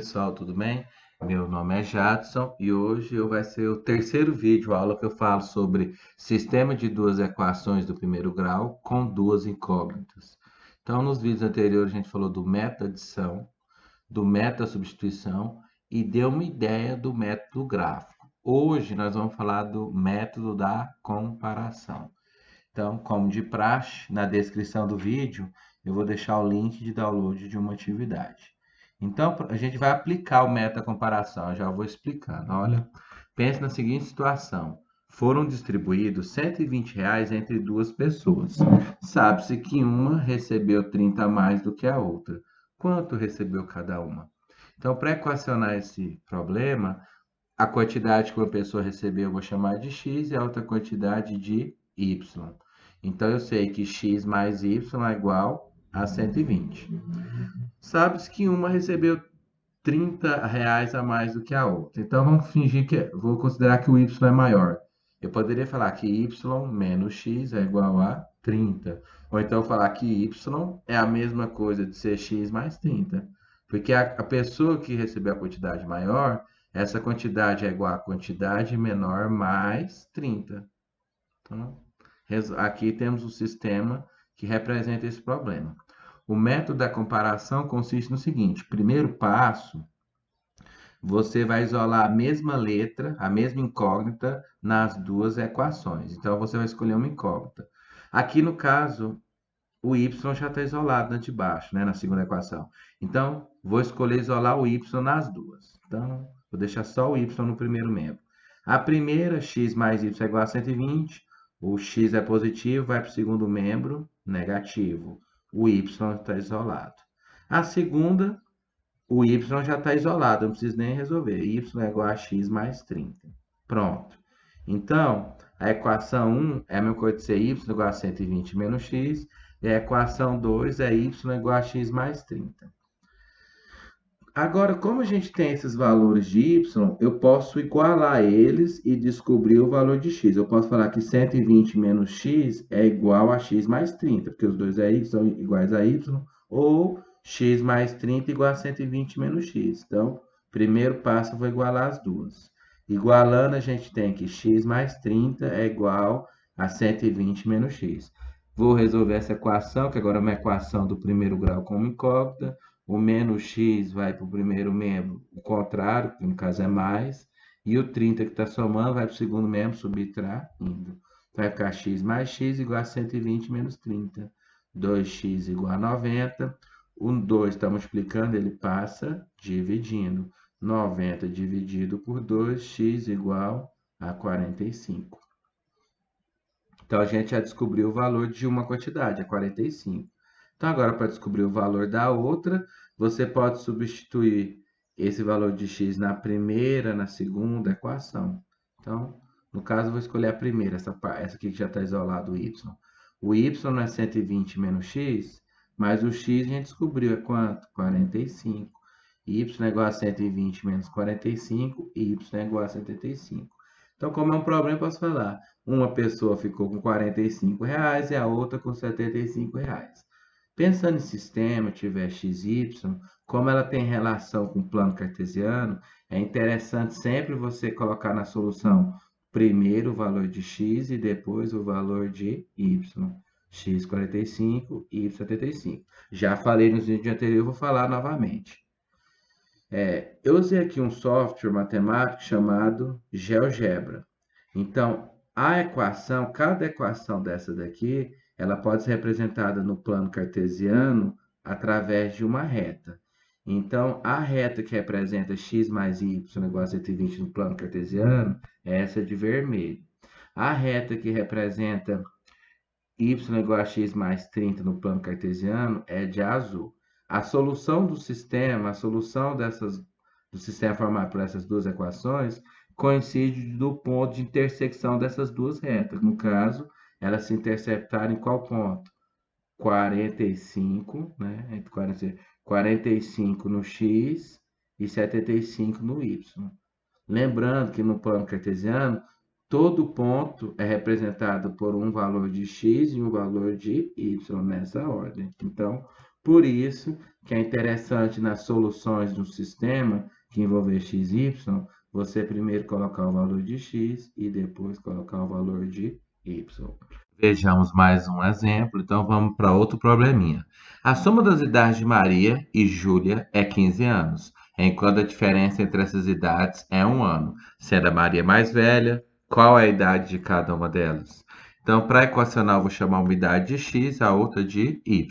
pessoal, tudo bem? Meu nome é Jadson e hoje vai ser o terceiro vídeo aula que eu falo sobre sistema de duas equações do primeiro grau com duas incógnitas. Então, nos vídeos anteriores a gente falou do método adição, do método substituição e deu uma ideia do método gráfico. Hoje nós vamos falar do método da comparação. Então, como de praxe, na descrição do vídeo eu vou deixar o link de download de uma atividade. Então, a gente vai aplicar o método comparação, eu já vou explicando. Olha, pense na seguinte situação. Foram distribuídos R$ 120 entre duas pessoas. Sabe-se que uma recebeu 30 a mais do que a outra. Quanto recebeu cada uma? Então, para equacionar esse problema, a quantidade que uma pessoa recebeu eu vou chamar de x e a outra quantidade de y. Então, eu sei que x mais y é igual a 120. Sabe-se que uma recebeu R$ 30 a mais do que a outra. Então, vamos fingir que... Vou considerar que o y é maior. Eu poderia falar que y menos x é igual a 30. Ou então falar que y é a mesma coisa de ser x mais 30. Porque a pessoa que recebeu a quantidade maior, essa quantidade é igual a quantidade menor mais 30. Então, aqui temos um sistema que representa esse problema. O método da comparação consiste no seguinte: primeiro passo, você vai isolar a mesma letra, a mesma incógnita, nas duas equações. Então, você vai escolher uma incógnita. Aqui, no caso, o y já está isolado na de baixo, né, na segunda equação. Então, vou escolher isolar o y nas duas. Então, vou deixar só o y no primeiro membro. A primeira, x mais y é igual a 120. O x é positivo, vai para o segundo membro, negativo. O y está isolado. A segunda, o y já está isolado, não preciso nem resolver. Y é igual a x mais 30. Pronto. Então, a equação 1 é a mesma coisa de ser y igual a 120 menos x. E a equação 2 é y igual a x mais 30. Agora, como a gente tem esses valores de y, eu posso igualar eles e descobrir o valor de x. Eu posso falar que 120 menos x é igual a x mais 30, porque os dois são iguais a y, ou x mais 30 igual a 120 menos x. Então, primeiro passo, eu vou igualar as duas. Igualando, a gente tem que x mais 30 é igual a 120 menos x. Vou resolver essa equação, que agora é uma equação do primeiro grau como incógnita. O menos x vai para o primeiro membro, o contrário, que no caso é mais, e o 30 que está somando vai para o segundo membro, subtraindo. Vai ficar x mais x igual a 120 menos 30. 2x igual a 90. O 2 está multiplicando, ele passa dividindo. 90 dividido por 2, x igual a 45. Então, a gente já descobriu o valor de uma quantidade, a 45. Então, agora, para descobrir o valor da outra, você pode substituir esse valor de x na primeira, na segunda equação. Então, no caso, eu vou escolher a primeira, essa aqui que já está isolado o y. O y é 120 menos x, mas o x a gente descobriu é quanto? 45. Y é igual a 120 menos 45, y é igual a 75. Então, como é um problema, eu posso falar. Uma pessoa ficou com R$ 45 e a outra com R$ 75. Pensando em sistema, tiver x, y, como ela tem relação com o plano cartesiano, é interessante sempre você colocar na solução primeiro o valor de x e depois o valor de y. X 45, y 75. Já falei nos vídeos anteriores, vou falar novamente. Eu usei aqui um software matemático chamado GeoGebra. Então, cada equação dessa daqui, ela pode ser representada no plano cartesiano através de uma reta. Então, a reta que representa x mais y igual a 120 no plano cartesiano é essa de vermelho. A reta que representa y igual a x mais 30 no plano cartesiano é de azul. A solução do sistema, do sistema formado por essas duas equações, coincide do ponto de intersecção dessas duas retas. No caso, elas se interceptaram em qual ponto? 45, né? Entre 45 no x e 75 no y. Lembrando que no plano cartesiano, todo ponto é representado por um valor de x e um valor de y nessa ordem. Então, Por isso que é interessante nas soluções de um sistema que envolver x, y, você primeiro colocar o valor de x e depois colocar o valor de y. Vejamos mais um exemplo, então vamos para outro probleminha. A soma das idades de Maria e Júlia é 15 anos, enquanto a diferença entre essas idades é 1 ano. Sendo a Maria mais velha, qual é a idade de cada uma delas? Então, para equacionar, eu vou chamar uma idade de x, a outra de y.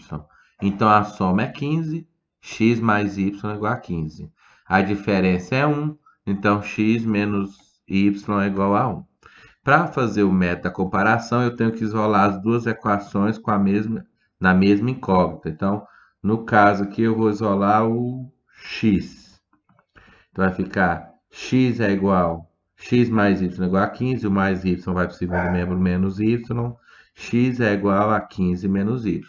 Então, a soma é 15, x mais y é igual a 15. A diferença é 1, então x menos y é igual a 1. Para fazer o método da comparação, eu tenho que isolar as duas equações na mesma incógnita. Então, no caso aqui, eu vou isolar o x. Então, vai ficar x é igual, x mais y é igual a 15, o mais y vai para o segundo membro menos y, x é igual a 15 menos y.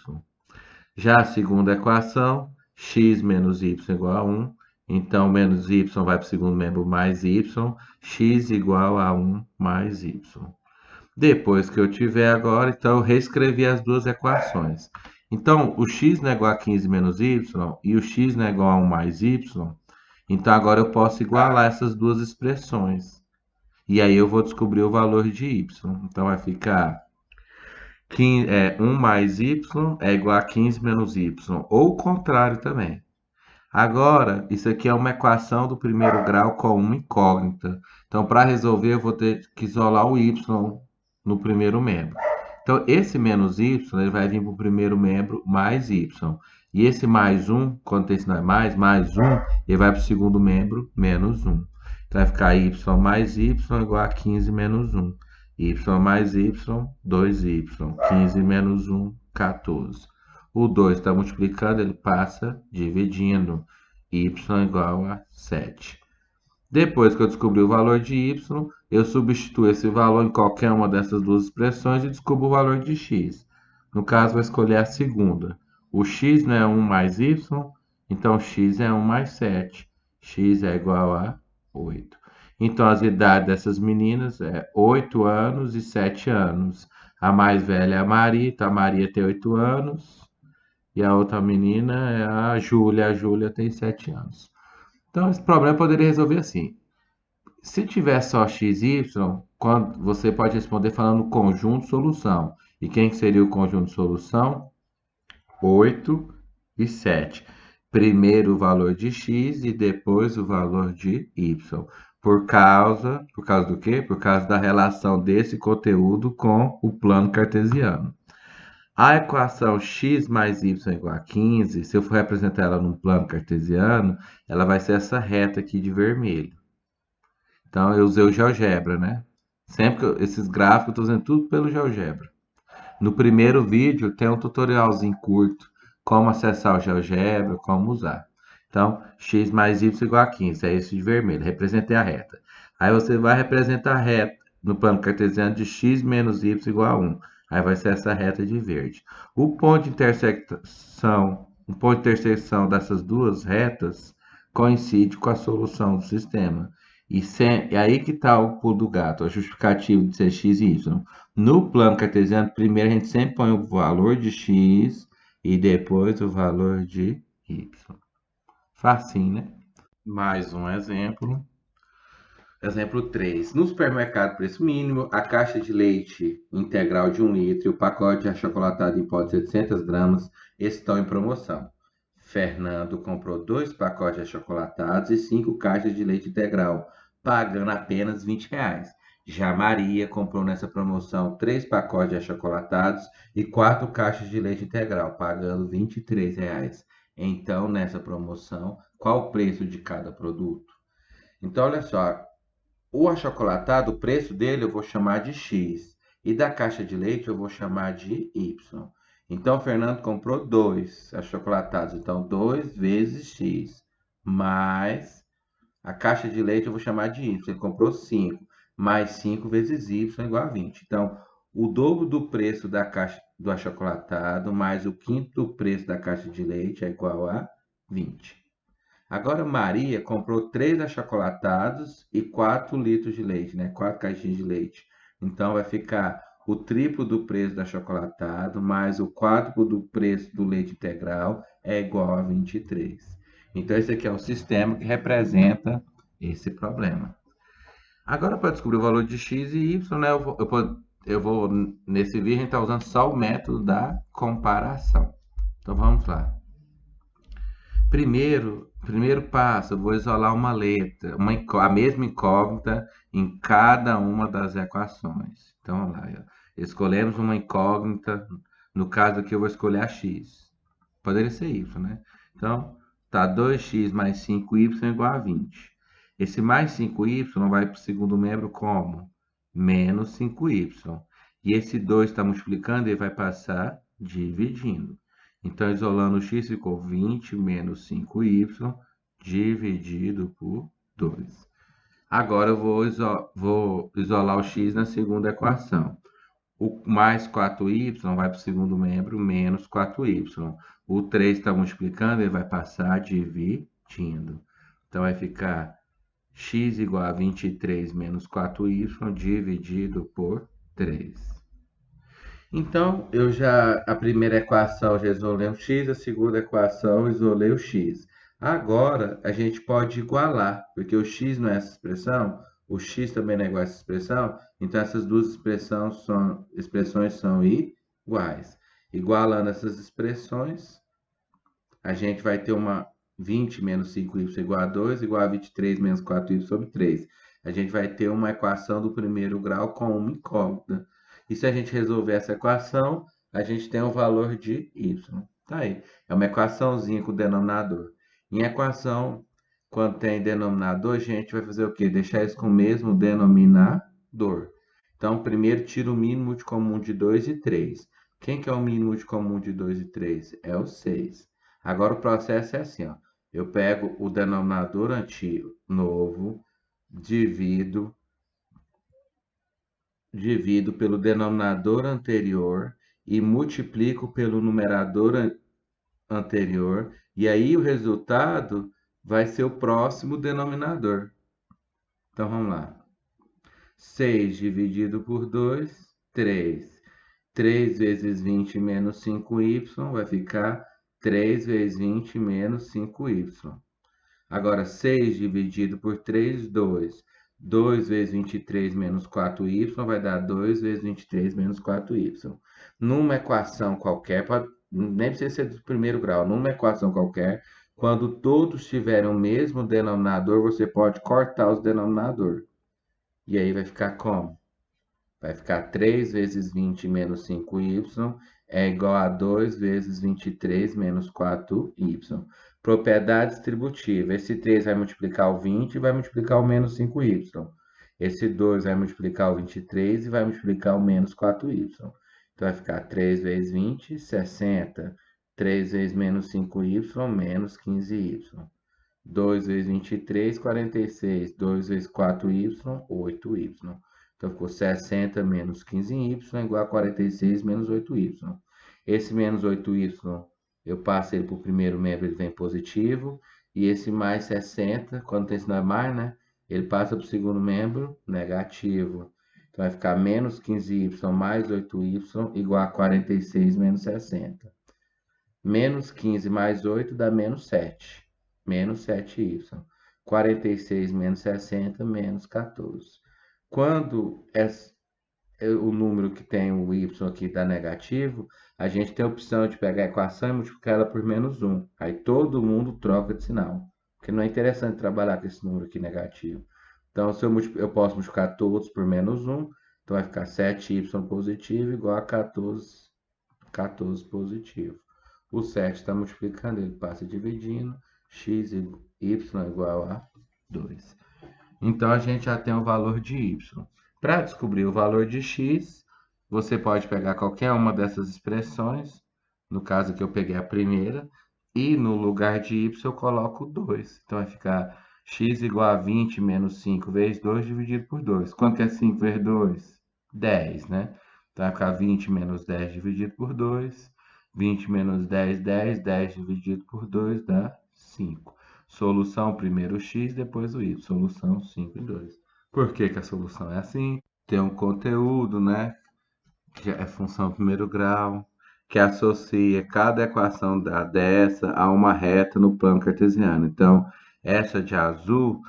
Já a segunda equação, x menos y é igual a 1, então menos y vai para o segundo membro mais y, x igual a 1 mais y. Depois que eu tiver agora, então eu reescrevi as duas equações. Então, o x não é igual a 15 menos y e o x não é igual a 1 mais y. Então, agora eu posso igualar essas duas expressões. E aí eu vou descobrir o valor de y. Então, vai ficar 1 mais y é igual a 15 menos y. Ou o contrário também. Agora, isso aqui é uma equação do primeiro grau com uma incógnita. Então, para resolver, eu vou ter que isolar o y no primeiro membro. Então, esse menos y, ele vai vir para o primeiro membro mais y. E esse mais 1, quando tem sinal mais 1, ele vai para o segundo membro menos 1. Então, vai ficar y mais y igual a 15 menos 1. Y mais y, 2y. 15 menos 1, 14. O 2 está multiplicando, ele passa dividindo. Y igual a 7. Depois que eu descobri o valor de y, eu substituo esse valor em qualquer uma dessas duas expressões e descubro o valor de x. No caso, vou escolher a segunda. O x não é 1 mais y, então x é 1 mais 7. X é igual a 8. Então, as idades dessas meninas é 8 anos e 7 anos. A mais velha é a Maria, então a Maria tem 8 anos. E a outra menina é a Júlia. A Júlia tem 7 anos. Então, esse problema eu poderia resolver assim. Se tiver só x e y, você pode responder falando conjunto solução. E quem seria o conjunto do solução? 8 e 7. Primeiro o valor de x e depois o valor de y. Por causa do quê? Por causa da relação desse conteúdo com o plano cartesiano. A equação x mais y igual a 15, se eu for representar ela num plano cartesiano, ela vai ser essa reta aqui de vermelho. Então, eu usei o GeoGebra, né? Sempre que esses gráficos, eu estou usando tudo pelo GeoGebra. No primeiro vídeo, tem um tutorialzinho curto, como acessar o GeoGebra, como usar. Então, x mais y igual a 15, é esse de vermelho, representei a reta. Aí você vai representar a reta no plano cartesiano de x menos y igual a 1. Aí vai ser essa reta de verde. O ponto de intersecção dessas duas retas coincide com a solução do sistema. E aí que está o pulo do gato, a justificativa de ser x e y. No plano cartesiano, primeiro a gente sempre põe o valor de x e depois o valor de y. Facinho, né? Mais um exemplo. Exemplo 3. No supermercado preço mínimo, a caixa de leite integral de 1 litro e o pacote de achocolatado em pó de 700 gramas estão em promoção. Fernando comprou 2 pacotes de achocolatados e 5 caixas de leite integral, pagando apenas R$ 20. Já Maria comprou nessa promoção 3 pacotes de achocolatados e 4 caixas de leite integral, pagando R$ 23. Então, nessa promoção, qual o preço de cada produto? Então, olha só, o achocolatado, o preço dele eu vou chamar de X. E da caixa de leite eu vou chamar de Y. Então, o Fernando comprou 2 achocolatados. Então, 2 vezes X. Mais a caixa de leite eu vou chamar de Y. Ele comprou 5. Mais 5 vezes Y é igual a 20. Então, o dobro do preço da caixa do achocolatado mais o quinto do preço da caixa de leite é igual a 20. Agora, Maria comprou 3 achocolatados e 4 litros de leite, né? 4 caixinhas de leite. Então, vai ficar o triplo do preço do achocolatado mais o quádruplo do preço do leite integral é igual a 23. Então, esse aqui é o sistema que representa esse problema. Agora, para descobrir o valor de x e y, né, nesse vídeo, a gente está usando só o método da comparação. Então, vamos lá. Primeiro passo, eu vou isolar uma letra, a mesma incógnita em cada uma das equações. Então, vamos lá. Escolhemos uma incógnita, no caso aqui eu vou escolher a x. Poderia ser y, né? Então, tá 2x mais 5y igual a 20. Esse mais 5y vai para o segundo membro como? Menos 5y. E esse 2 está multiplicando e vai passar dividindo. Então, isolando o x, ficou 20 menos 5y dividido por 2. Agora, eu vou isolar o x na segunda equação. O mais 4y vai para o segundo membro, menos 4y. O 3 está multiplicando, ele vai passar dividindo. Então, vai ficar x igual a 23 menos 4y dividido por 3. Então, a primeira equação já isolei o x, a segunda equação isolei o x. Agora, a gente pode igualar, porque o x não é essa expressão, o x também não é igual a essa expressão, então essas duas expressões são iguais. Igualando essas expressões, a gente vai ter uma 20 menos 5y igual a 2, igual a 23 menos 4y sobre 3. A gente vai ter uma equação do primeiro grau com uma incógnita. E se a gente resolver essa equação, a gente tem o valor de y. Tá aí. É uma equaçãozinha com denominador. Em equação, quando tem denominador, a gente vai fazer o quê? Deixar isso com o mesmo denominador. Então, primeiro tira o mínimo de comum de 2 e 3. Quem que é o mínimo de comum de 2 e 3? É o 6. Agora o processo é assim, ó. Eu pego o denominador antigo, novo, divido pelo denominador anterior e multiplico pelo numerador anterior, e aí o resultado vai ser o próximo denominador. Então vamos lá. 6 dividido por 2, 3. 3 vezes 20 menos 5y vai ficar 3 vezes 20 menos 5y. Agora, 6 dividido por 3, 2. 2 vezes 23 menos 4y vai dar 2 vezes 23 menos 4y. Numa equação qualquer, nem precisa ser do primeiro grau, numa equação qualquer, quando todos tiverem o mesmo denominador, você pode cortar os denominadores. E aí vai ficar como? Vai ficar 3 vezes 20 menos 5y é igual a 2 vezes 23 menos 4y. Propriedade distributiva. Esse 3 vai multiplicar o 20 e vai multiplicar o menos 5y. Esse 2 vai multiplicar o 23 e vai multiplicar o menos 4y. Então, vai ficar 3 vezes 20, 60. 3 vezes menos 5y, menos 15y. 2 vezes 23, 46. 2 vezes 4y, 8y. Então, ficou 60 menos 15y igual a 46 menos 8y. Esse menos 8y, eu passo ele para o primeiro membro, ele vem positivo. E esse mais 60, quando tem sinal mais, né? Ele passa para o segundo membro, negativo. Então, vai ficar menos 15y mais 8y igual a 46 menos 60. Menos 15 mais 8 dá menos 7. Menos 7y. 46 menos 60, menos 14. Quando o número que tem o y aqui dá negativo, a gente tem a opção de pegar a equação e multiplicar ela por menos 1. Aí todo mundo troca de sinal. Porque não é interessante trabalhar com esse número aqui negativo. Então, se eu posso multiplicar todos por menos 1, então vai ficar 7y positivo igual a 14 positivo. O 7 está multiplicando, ele passa dividindo, x e y igual a 2. Então, a gente já tem o valor de y. Para descobrir o valor de x, você pode pegar qualquer uma dessas expressões, no caso que eu peguei a primeira, e no lugar de y eu coloco 2. Então, vai ficar x igual a 20 menos 5 vezes 2 dividido por 2. Quanto que é 5 vezes 2? 10, né? Então, vai ficar 20 menos 10 dividido por 2. 20 menos 10, 10. 10 dividido por 2 dá 5. Solução, primeiro x, depois o y. Solução 5 e 2. Por que que a solução é assim? Tem um conteúdo, né? que já é função do primeiro grau, que associa cada equação dessa a uma reta no plano cartesiano. Então, essa de azul,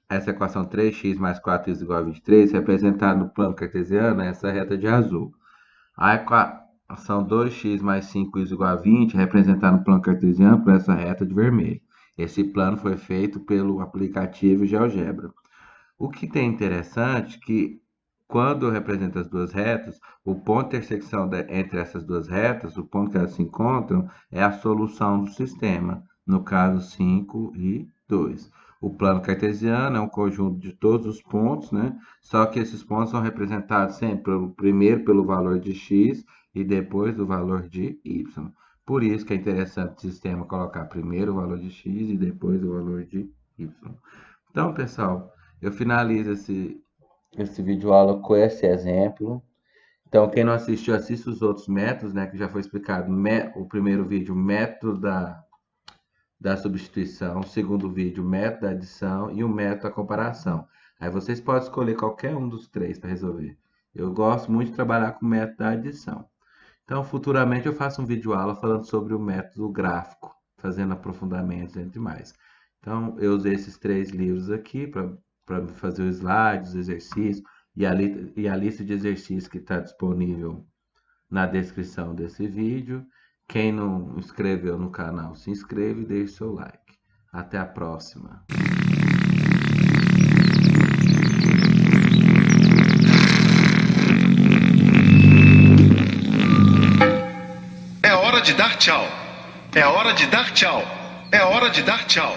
essa equação 3x mais 4x igual a 23, representada no plano cartesiano, é essa reta de azul. A equação 2x mais 5y igual a 20, representada no plano cartesiano, por essa reta de vermelho. Esse plano foi feito pelo aplicativo GeoGebra. O que tem interessante é que quando eu represento as duas retas, o ponto de intersecção entre essas duas retas, o ponto que elas se encontram, é a solução do sistema, no caso 5 e 2. O plano cartesiano é um conjunto de todos os pontos, né? Só que esses pontos são representados sempre primeiro pelo valor de x e depois do valor de y. Por isso que é interessante o sistema colocar primeiro o valor de x e depois o valor de y. Então, pessoal, eu finalizo esse vídeo aula com esse exemplo. Então, quem não assistiu, assista os outros métodos, né, que já foi explicado. O primeiro vídeo, método da substituição. O segundo vídeo, método da adição. E o método da comparação. Aí vocês podem escolher qualquer um dos três para resolver. Eu gosto muito de trabalhar com o método da adição. Então, futuramente eu faço um vídeo aula falando sobre o método gráfico, fazendo aprofundamentos e demais. Então, eu usei esses 3 livros aqui para fazer os slides, os exercícios e a lista de exercícios que está disponível na descrição desse vídeo. Quem não inscreveu no canal, se inscreve e deixe seu like. Até a próxima! É hora de dar tchau. É hora de dar tchau. É hora de dar tchau.